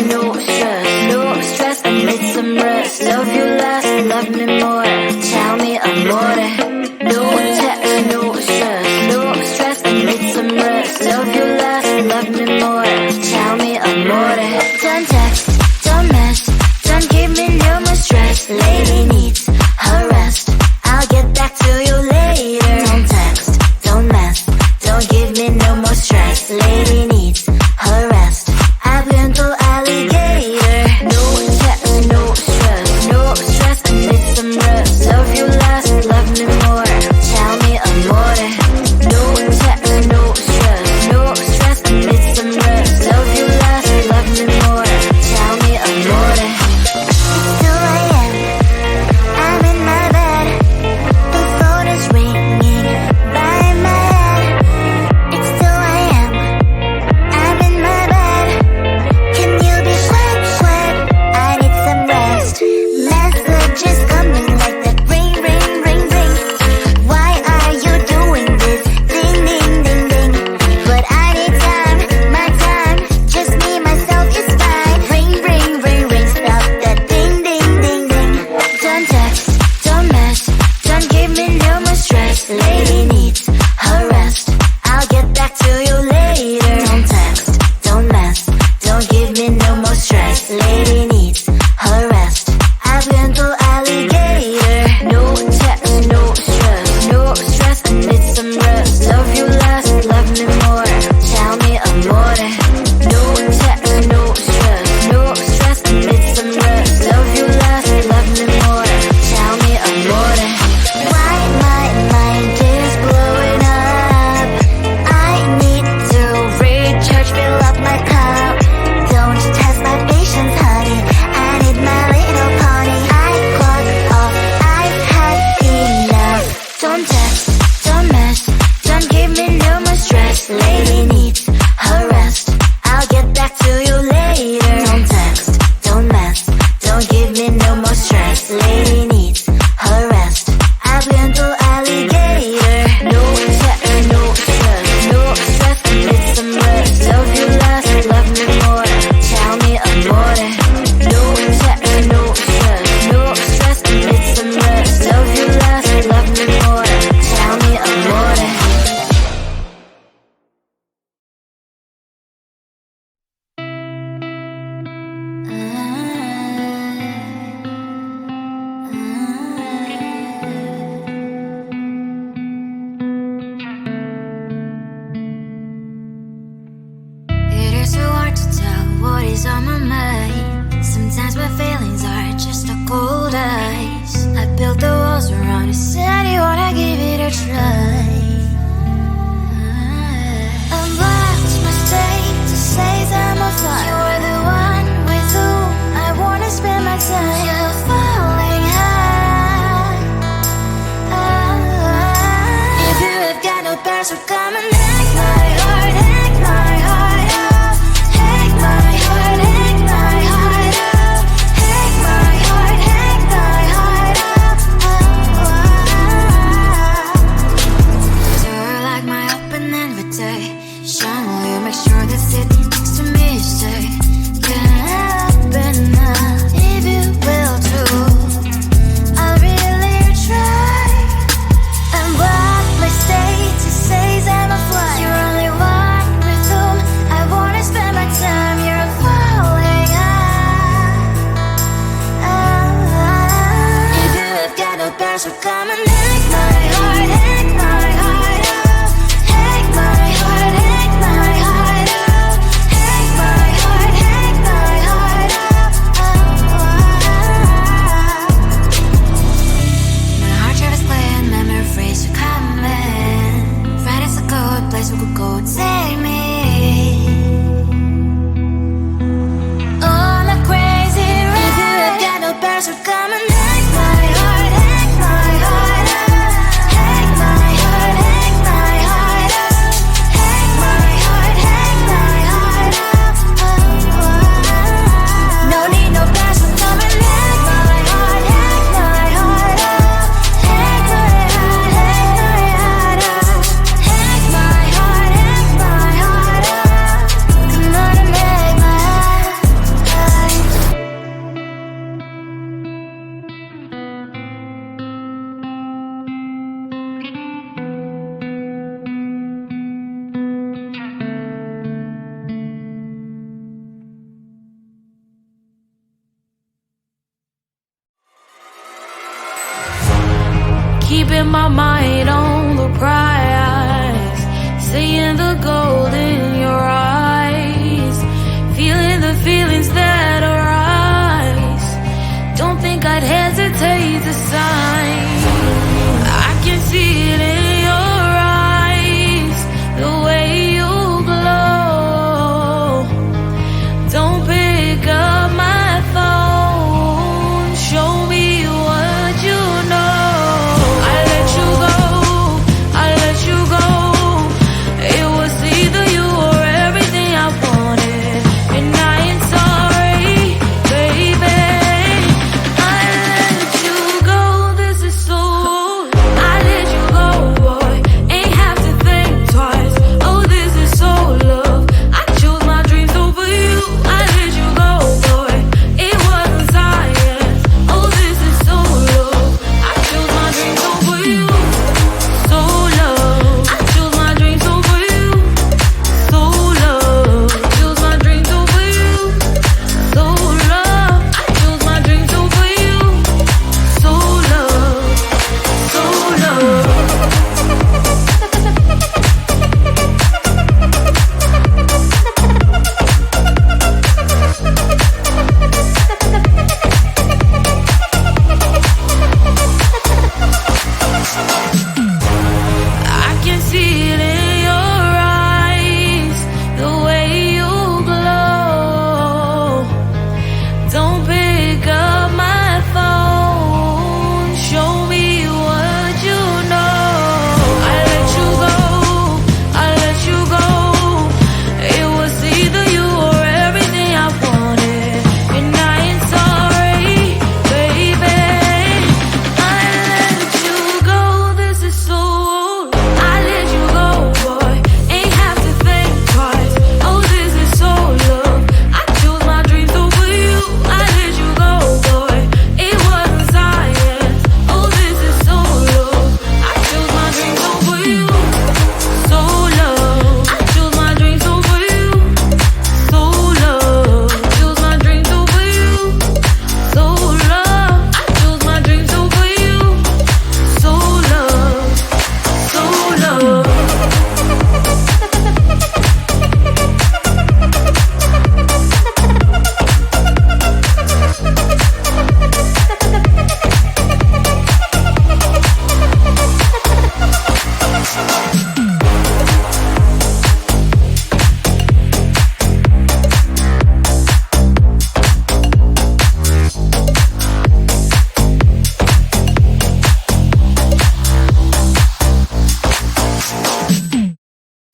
no stress, no stress, I need some rest. Love you less, love me more. Tell me amore. No text, no stress, no stress, I need some rest. Love you less, love me more. Tell me amore. Don't text, don't mess, don't give me no more stress. Lady needs her rest. I'll get back to you later. Don't text, don't mess, don't give me no more stress. Lady needs her rest. I've been to alligator. keeping my mind on the prize, seeing the gold in your eyes, feeling the feelings that arise. Don't think I'd hesitate to sign. I can see it in your eyes, the way you glow. Don't pick up my phone, show me what you know. I let you go, I let you go. It was either you or everything I wanted, and I ain't sorry, baby. I let you go, this is so. I let you go, boy, ain't have to think twice. Oh, this is so love. I chose my dreams over you. I let you go, boy, it wasn't science. Oh, this is so love. I chose my dreams over you. So love. I chose my dreams over you. So love. I chose my dreams over you. So love. I chose my dreams over you. So love. So love. I can see it in your eyes, the way you glow. Don't pick up my phone, show me what you know. I let you go, I let you go. It was either you or everything I wanted, and I ain't sorry, baby. I let you go, this is so. I let you go, boy, ain't have to think twice. Oh, this is so love. I chose my dreams over you. I let you go, boy, it wasn't science. Oh, this is so love. I chose my dreams over you. So love. I chose my dreams over you. So love. I chose my dreams over you. So love. I chose my dreams over you. So love. So love.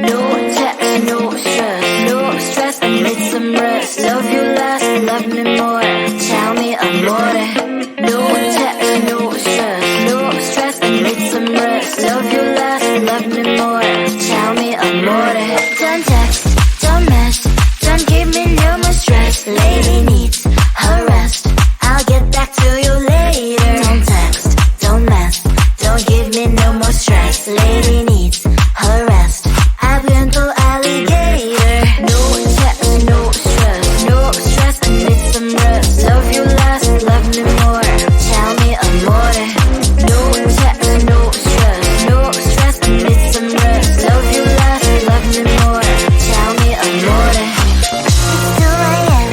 No text, no stress, I need some rest. Love you less, love me more. Tell me amore. No text, no stress, I need some rest. Love you less, love me more. Tell me amore. Don't text, don't mess, don't give me no more stress. Lady needs her rest, I'll get back to you later. Don't text, don't mess, don't give me no more stress. Lady needs her rest, I've been to alligator. No text, no stress, I need some rest. Love you less, love me more. Tell me amore. No text, no stress, I need some rest. Love you less, love me more. Tell me amore. It's 2 a.m.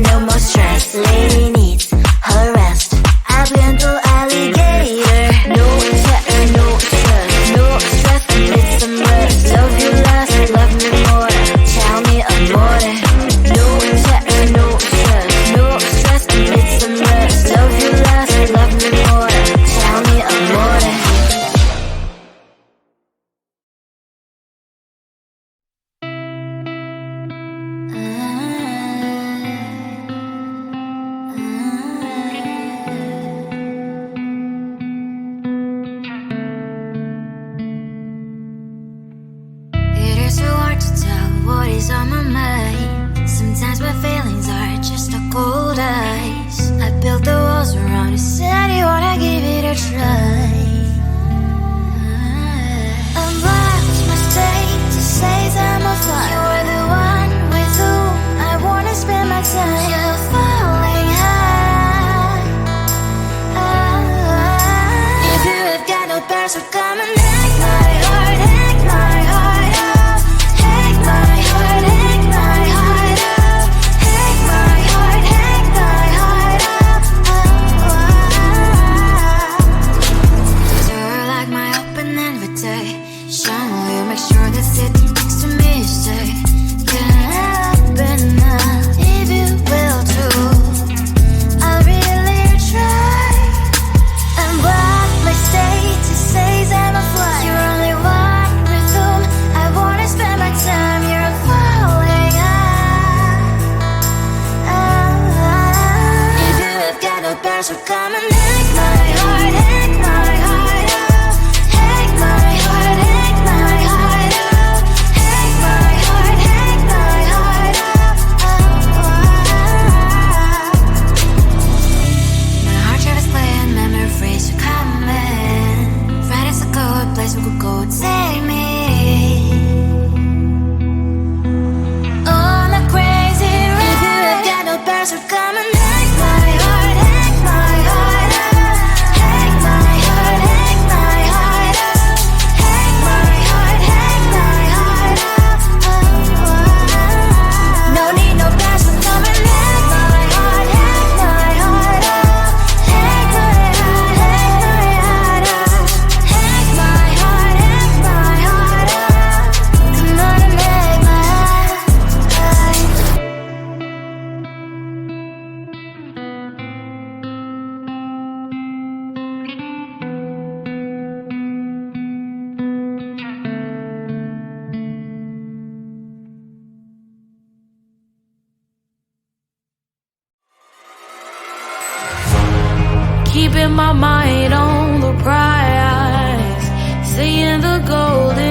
no more stress. Lady needs her rest. I've been through alligator. No text, no stress, no stress. I need some rest. Love you less, love me more. Tell me amore. No text, no stress, no stress. I need some rest. Love you less, love me more. Tell me amore. It is so hard to tell what is on my mind. Sometimes my feelings are just a cold ice. I built the walls around it, said you wanna give it a try. I'm lost, my state to say I'm a fly. You're the one with whom I wanna spend my time. You're falling high. If you have got no bears, so come and hack my heart, hack my heart out. Hack my heart, hack my heart out. Hack my heart, hack my heart out. You're like my open invitation. Will you make sure that sitting next to me stay? Yeah, open up if you will too. I'll really try. And what my state to say I'm a fly. You're only one with whom I wanna spend my time. You're falling high. If you have got no bears, so come and hack my heart, hack my heart out. Hack my heart, hack my heart out. Hack my heart, hack my heart out. My heart travels playing memories are coming. Right as a good place we could go, take me. On a crazy ride. If you have got no bears, so come and hack my heart, hack my heart out. Hack my heart, hack my heart out. Hack my heart, hack my heart out. No need no bears, so come and hack my heart, hack my heart out. Hack my heart, hack my heart out. Hack my heart, hack my heart out. Come on and make my heart. Keeping my mind on the prize, seeing the golden